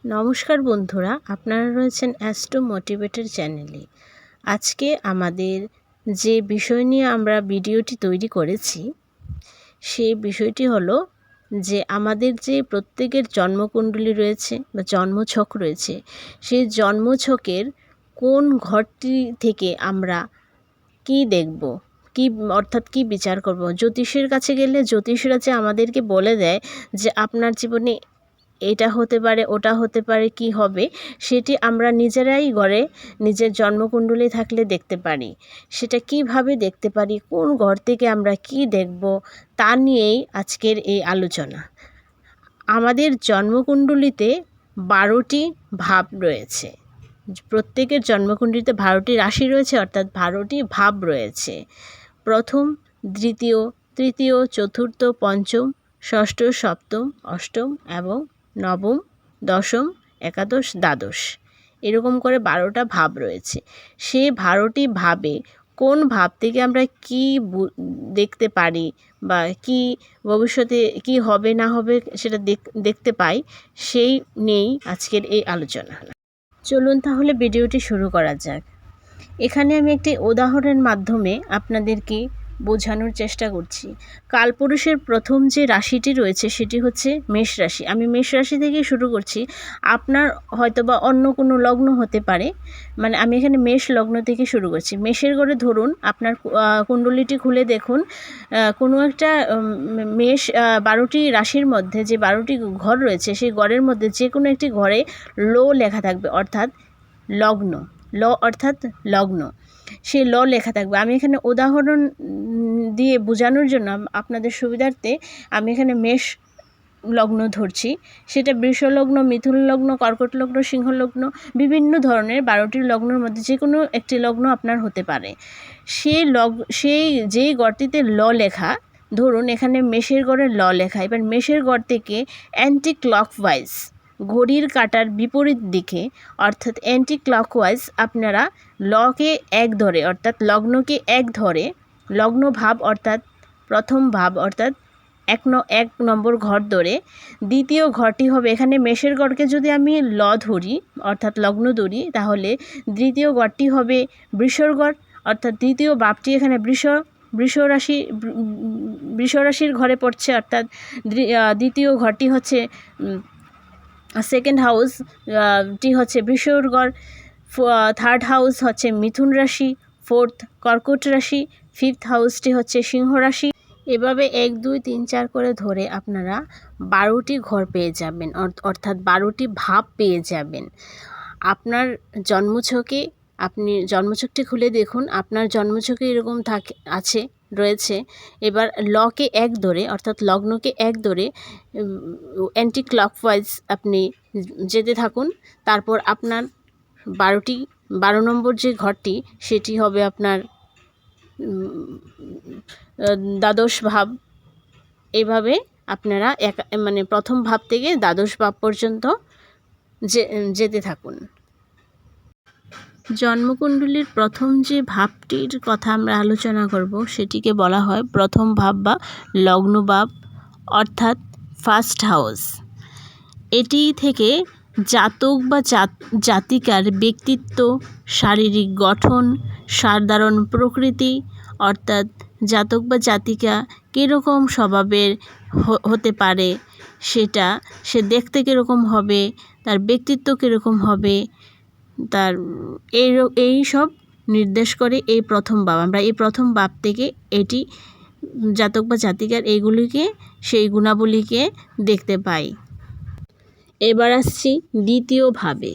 নমস্কার বন্ধুরা, আপনারা রয়েছেন অ্যাস্ট্রো মোটিভেটর চ্যানেলে। আজকে আমাদের যে বিষয় নিয়ে আমরা ভিডিওটি তৈরি করেছি সেই বিষয়টি হলো যে আমাদের যে প্রত্যেকের জন্মকুণ্ডলী রয়েছে বা জন্মছক রয়েছে, সেই জন্মছকের কোন ঘরটি থেকে আমরা কি দেখব, কি অর্থাৎ কি বিচার করব। জ্যোতিষের কাছে গেলে জ্যোতিষরা যে আমাদেরকে বলে দেয় যে আপনার জীবনে এটা হতে পারে, ওটা হতে পারে, কি হবে সেটি আমরা নিজেরাই ঘরে নিজের জন্মকুণ্ডলী থাকলে দেখতে পারি। সেটা কিভাবে দেখতে পারি, কোন ঘর থেকে আমরা কি দেখব, তা নিয়েই আজকের এই আলোচনা। আমাদের জন্মকুণ্ডলীতে 12টি ভাব রয়েছে। প্রত্যেকের জন্মকুণ্ডলীতে 12টি রাশি রয়েছে, অর্থাৎ 12টি ভাব রয়েছে। প্রথম, দ্বিতীয়, তৃতীয়, চতুর্থ, পঞ্চম, ষষ্ঠ, সপ্তম, অষ্টম এবং নবম, দশম, একাদশ, দ্বাদশ, এরকম করে 12টা ভাব রয়েছে। সেই 12টি ভাবে কোন ভাব থেকে আমরা কি দেখতে পারি বা কি ভবিষ্যতে কি হবে না হবে সেটা দেখতে পাই, সেই নিয়েই আজকের এই আলোচনা। চলুন তাহলে ভিডিওটি শুরু করা যাক। এখানে আমি একটি উদাহরণের মাধ্যমে আপনাদেরকে বোঝানোর চেষ্টা করছি। কালপুরুষের প্রথম যে রাশিটি রয়েছে সেটি হচ্ছে মেষ রাশি। আমি মেষ রাশি থেকে শুরু করছি। আপনার হয়তোবা অন্য কোনো লগ্ন হতে পারে, মানে আমি এখানে মেষ লগ্ন থেকে শুরু করছি। মেষের ঘরে ধরুন আপনার কুণ্ডলীটি খুলে দেখুন, কোনো একটা মেষ 12টি রাশির মধ্যে যে 12টি ঘর রয়েছে সেই ঘরের মধ্যে যে কোনো একটি ঘরে লো লেখা থাকবে, অর্থাৎ লগ্ন। অর্থাৎ লগ্ন, সেই লেখা থাকবে। আমি এখানে উদাহরণ দিয়ে বোঝানোর জন্য আপনাদের সুবিধার্থে আমি এখানে মেষ লগ্ন ধরছি। সেটা বৃষ লগ্ন, মিথুন লগ্ন, কর্কট লগ্ন, সিংহ লগ্ন, বিভিন্ন ধরনের 12টি লগ্নের মধ্যে যে কোনো একটি লগ্ন আপনার হতে পারে। সেই যেই ঘরটিতে লেখা, ধরুন এখানে মেষের ঘরে লেখা। এবার মেষের ঘর থেকে অ্যান্টি ক্লকওয়াইজ, ঘড়ির কাঁটার বিপরীত দিকে, অর্থাৎ অ্যান্টি ক্লকওয়াইজ আপনারা কে এক ধরে, অর্থাৎ লগ্নকে এক ধরে, লগ্ন ভাব অর্থাৎ প্রথম ভাব অর্থাৎ এক নম্বর ঘর ধরে দ্বিতীয় ঘরটি হবে, এখানে মেষের ঘরকে যদি আমি ধরি অর্থাৎ লগ্ন ধরি, তাহলে দ্বিতীয় ঘরটি হবে বৃষর ঘর, অর্থাৎ দ্বিতীয় ভাবটি এখানে বৃষ রাশির ঘরে পড়ছে, অর্থাৎ দ্বিতীয় ঘরটি হচ্ছে সেকেন্ড হাউসটি হচ্ছে বৃষর ঘর, থার্ড হাউস হচ্ছে মিথুন রাশি, ফোর্থ কর্কট রাশি, ফিফথ হাউসটি হচ্ছে সিংহ রাশি। এভাবে 1, 2, 3, 4 করে ধরে আপনারা 12টি ঘর পেয়ে যাবেন, অর্থাৎ 12টি ভাব পেয়ে যাবেন। আপনার জন্মছকে আপনি জন্মছকটি খুলে দেখুন, আপনার জন্মছকে এরকম রয়েছে। এবার কে এক ধরে, অর্থাৎ লগ্নকে এক ধরে অ্যান্টি ক্লকওয়াইজ আপনি যেতে থাকুন। তারপর আপনার 12 নম্বর যে ঘরটি সেটি হবে আপনার দ্বাদশ ভাব। এইভাবে আপনারা প্রথম ভাব থেকে দ্বাদশ ভাব পর্যন্ত যেতে থাকুন। জন্মকুণ্ডলীর প্রথম যে ভাবটির কথা আমরা আলোচনা করব সেটিকে বলা হয় প্রথম ভাব বা লগ্ন ভাব, অর্থাৎ ফার্স্ট হাউস। এটি থেকে জাতক বা জাতিকার ব্যক্তিত্ব, শারীরিক গঠন, সাধারণ প্রকৃতি, অর্থাৎ জাতক বা জাতিকা কীরকম স্বভাবের হতে পারে, সেটা সে দেখতে কীরকম হবে, তার ব্যক্তিত্ব কীরকম হবে, তার এই সব নির্দেশ করে এই প্রথম ভাব। আমরা এই প্রথম ভাব থেকে এটি জাতক বা জাতিকার সেই গুণাবলীকে দেখতে পাই। এবার আসছি দ্বিতীয় ভাবে।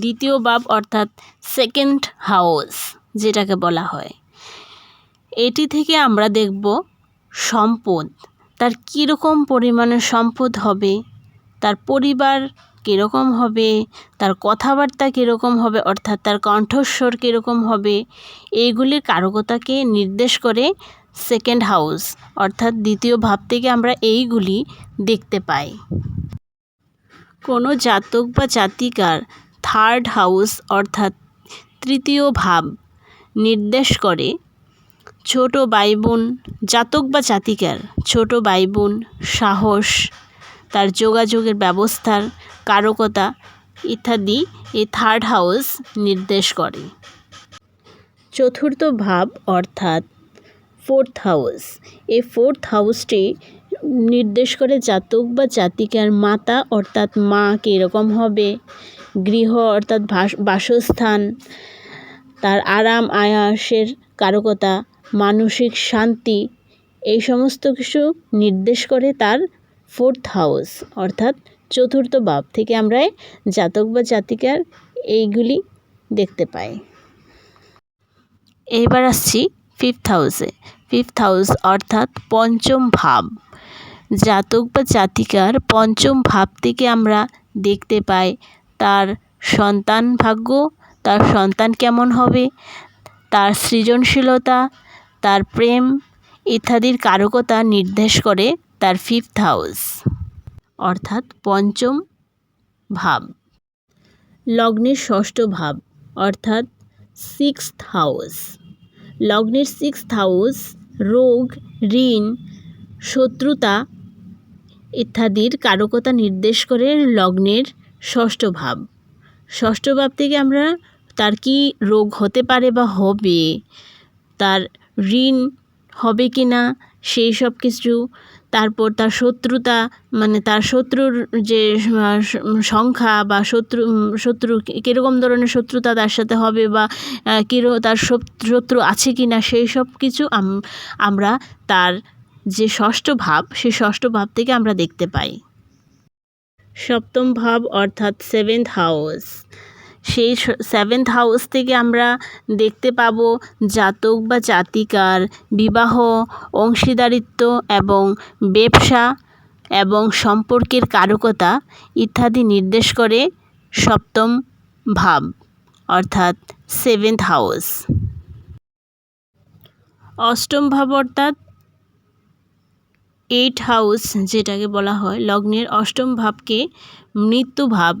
দ্বিতীয় ভাব অর্থাৎ সেকেন্ড হাউস যেটাকে বলা হয়, এটি থেকে আমরা দেখব সম্পদ, তার কীরকম পরিমাণের সম্পদ হবে, তার পরিবার কীরকম হবে, তার কথাবার্তা কীরকম হবে, অর্থাৎ তার কণ্ঠস্বর কীরকম হবে, এইগুলির কারকতাকে নির্দেশ করে সেকেন্ড হাউস, অর্থাৎ দ্বিতীয় ভাব থেকে আমরা এইগুলি দেখতে পাই। কোনো জাতক বা জাতিকার থার্ড হাউস অর্থাৎ তৃতীয় ভাব নির্দেশ করে ছোট ভাই বোন, জাতক বা জাতিকার ছোট ভাই বোন, সাহস, তার যোগাযোগের ব্যবস্থার কারকতা, ইত্যাদি এই থার্ড হাউস নির্দেশ করে। চতুর্থ ভাব অর্থাৎ ফোর্থ হাউস, এই ফোর্থ হাউসটি নির্দেশ করে জাতক বা জাতিকার মাতা অর্থাৎ মা কীরকম হবে, গৃহ অর্থাৎ বাসস্থান, তার আরাম আয়াসের কারকতা, মানসিক শান্তি, এই সমস্ত কিছু নির্দেশ করে তার ফোর্থ হাউস অর্থাৎ চতুর্থ ভাব থেকে আমরা জাতক বা জাতিকার এইগুলি দেখতে পাই। এইবার আসছি ফিফথ হাউসে। ফিফথ হাউস অর্থাৎ পঞ্চম ভাব, জাতক বা জাতিকার পঞ্চম ভাব থেকে আমরা দেখতে পাই তার সন্তান ভাগ্য, তার সন্তান কেমন হবে, তার সৃজনশীলতা, তার প্রেম ইত্যাদির কারকতা নির্দেশ করে তার ফিফথ হাউস অর্থাৎ পঞ্চম ভাব। লগ্নের ষষ্ঠ ভাব অর্থাৎ সিক্সথ হাউস। লগ্নের সিক্সথ হাউস রোগ, ঋণ, শত্রুতা ইত্যাদির কারকতা নির্দেশ করে লগ্নের ষষ্ঠ ভাব। ষষ্ঠ ভাব থেকে আমরা তার কি রোগ হতে পারে বা হবে, তার ঋণ হবে কি না সেই সব কিছু, তারপর তার শত্রুতা মানে তার শত্রুর যে সংখ্যা বা শত্রু কীরকম ধরনের শত্রুতা তার সাথে হবে বা তার শত্রু আছে কি না সেই সব কিছু আমরা তার যে ষষ্ঠ ভাব সেই ষষ্ঠ ভাব থেকে আমরা দেখতে পাই। সপ্তম ভাব অর্থাৎ সেভেন্থ হাউস। সেই সেভেন্থ হাউস থেকে আমরা দেখতে পাব জাতক বা জাতিকার বিবাহ, অংশীদারিত্ব এবং ব্যবসা এবং সম্পর্কের কারকতা ইত্যাদি নির্দেশ করে সপ্তম ভাব অর্থাৎ সেভেন্থ হাউস। অষ্টম ভাব অর্থাৎ এইট হাউস যেটাকে বলা হয়, লগ্নের অষ্টম ভাবকে মৃত্যু ভাব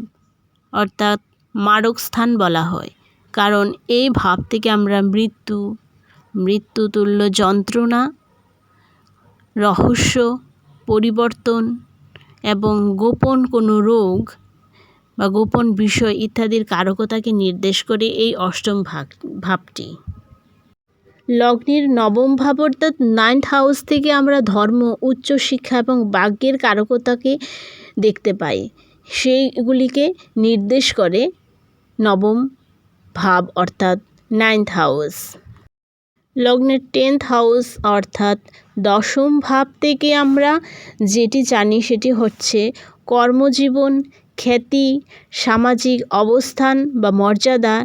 অর্থাৎ মারক স্থান বলা হয়, কারণ এই ভাব থেকে আমরা মৃত্যুতুল্য যন্ত্রণা, রহস্য, পরিবর্তন এবং গোপন কোনো রোগ বা গোপন বিষয় ইত্যাদির কারকতাকে নির্দেশ করে এই অষ্টম ভাবটি। লগ্নের নবম ভাব অর্থাৎ নাইন্থ হাউস থেকে আমরা ধর্ম, উচ্চশিক্ষা এবং ভাগ্যের কারকতাকে দেখতে পাই, সেইগুলিকে নির্দেশ করে নবম ভাব অর্থাৎ নাইন্থ হাউস। লগ্নের 10th হাউস অর্থাৎ দশম ভাব থেকে আমরা যেটি জানি সেটি হচ্ছে কর্মজীবন, খ্যাতি, সামাজিক অবস্থান বা মর্যাদা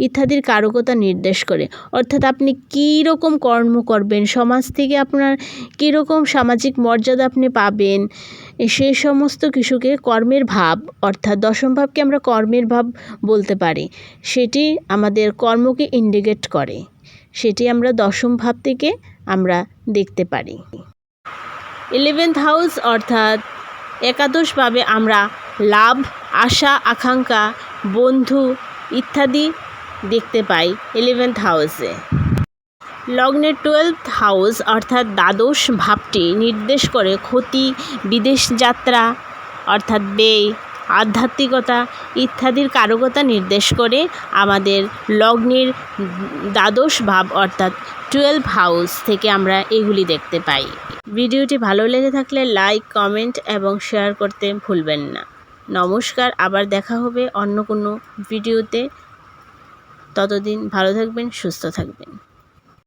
ইত্যাদির কারকতা নির্দেশ করে। অর্থাৎ আপনি কী রকম কর্ম করবেন, সমাজ থেকে আপনার কী রকম সামাজিক মর্যাদা আপনি পাবেন, সেই সমস্ত কিছুকে কর্মের ভাব অর্থাৎ দশম ভাবকে আমরা কর্মের ভাব বলতে পারি, সেটি আমাদের কর্মকে ইন্ডিকেট করে, সেটি আমরা দশম ভাব থেকে আমরা দেখতে পারি। 11th হাউস অর্থাৎ একাদশভাবে আমরা লাভ, আশা, আকাঙ্ক্ষা, বন্ধু ইত্যাদি দেখতে পাই 11th হাউসে। লগ্নের 12th হাউস অর্থাৎ দ্বাদশ ভাবটি নির্দেশ করে ক্ষতি, বিদেশ যাত্রা অর্থাৎ ব্যয়, আধ্যাত্মিকতা ইত্যাদির কারকতা নির্দেশ করে আমাদের লগ্নের দ্বাদশ ভাব অর্থাৎ 12th হাউস থেকে আমরা এগুলি দেখতে পাই। ভিডিওটি ভালো লেগে থাকলে লাইক, কমেন্ট এবং শেয়ার করতে ভুলবেন না। নমস্কার, আবার দেখা হবে অন্য কোনো ভিডিওতে। ততদিন ভালো থাকবেন, সুস্থ থাকবেন।